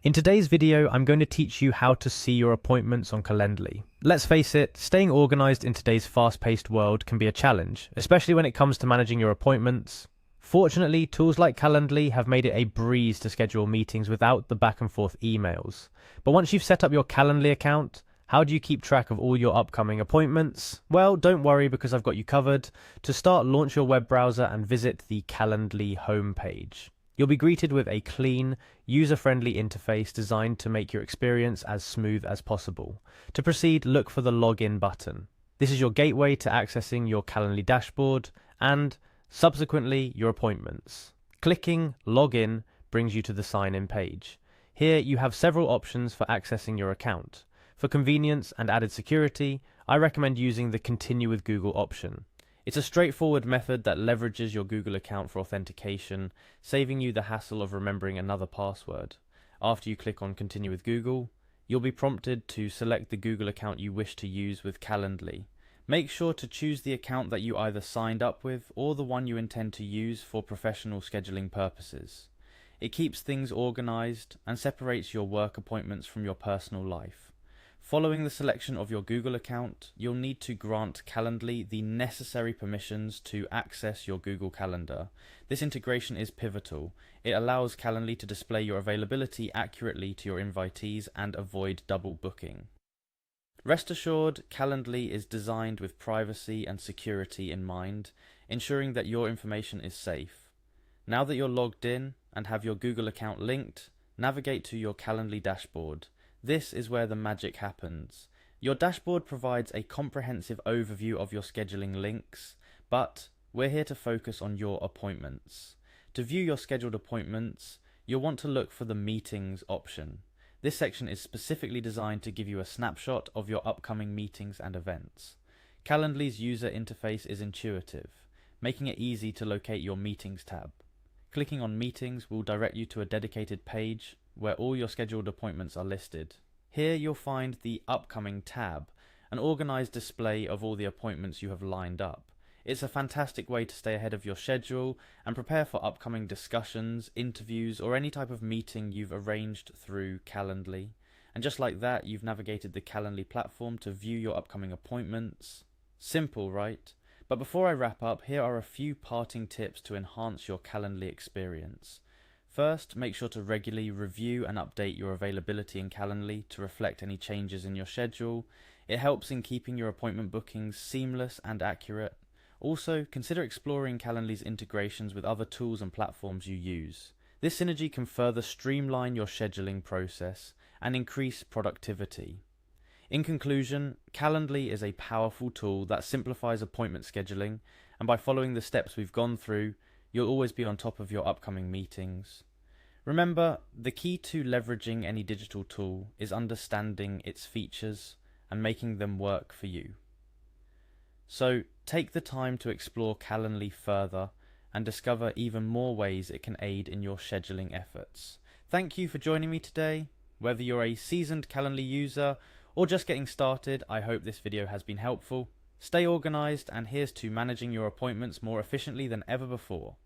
In today's video, I'm going to teach you how to see your appointments on Calendly. Let's face it, staying organized in today's fast-paced world can be a challenge, especially when it comes to managing your appointments. Fortunately, tools like Calendly have made it a breeze to schedule meetings without the back and forth emails. But once you've set up your Calendly account, how do you keep track of all your upcoming appointments? Well, don't worry because I've got you covered. To start, launch your web browser and visit the Calendly homepage. You'll be greeted with a clean, user-friendly interface designed to make your experience as smooth as possible. To proceed, look for the Login button. This is your gateway to accessing your Calendly dashboard and, subsequently, your appointments. Clicking Login brings you to the sign-in page. Here you have several options for accessing your account. For convenience and added security, I recommend using the Continue with Google option. It's a straightforward method that leverages your Google account for authentication, saving you the hassle of remembering another password. After you click on Continue with Google, you'll be prompted to select the Google account you wish to use with Calendly. Make sure to choose the account that you either signed up with or the one you intend to use for professional scheduling purposes. It keeps things organized and separates your work appointments from your personal life. Following the selection of your Google account, you'll need to grant Calendly the necessary permissions to access your Google Calendar. This integration is pivotal. It allows Calendly to display your availability accurately to your invitees and avoid double booking. Rest assured, Calendly is designed with privacy and security in mind, ensuring that your information is safe. Now that you're logged in and have your Google account linked, navigate to your Calendly dashboard. This is where the magic happens. Your dashboard provides a comprehensive overview of your scheduling links, but we're here to focus on your appointments. To view your scheduled appointments, you'll want to look for the Meetings option. This section is specifically designed to give you a snapshot of your upcoming meetings and events. Calendly's user interface is intuitive, making it easy to locate your Meetings tab. Clicking on Meetings will direct you to a dedicated page where all your scheduled appointments are listed. Here you'll find the Upcoming tab, an organized display of all the appointments you have lined up. It's a fantastic way to stay ahead of your schedule and prepare for upcoming discussions, interviews, or any type of meeting you've arranged through Calendly. And just like that, you've navigated the Calendly platform to view your upcoming appointments. Simple, right? But before I wrap up, here are a few parting tips to enhance your Calendly experience. First, make sure to regularly review and update your availability in Calendly to reflect any changes in your schedule. It helps in keeping your appointment bookings seamless and accurate. Also, consider exploring Calendly's integrations with other tools and platforms you use. This synergy can further streamline your scheduling process and increase productivity. In conclusion, Calendly is a powerful tool that simplifies appointment scheduling, and by following the steps we've gone through, you'll always be on top of your upcoming meetings. Remember, the key to leveraging any digital tool is understanding its features and making them work for you. So, take the time to explore Calendly further and discover even more ways it can aid in your scheduling efforts. Thank you for joining me today. Whether you're a seasoned Calendly user or just getting started, I hope this video has been helpful. Stay organized, and here's to managing your appointments more efficiently than ever before.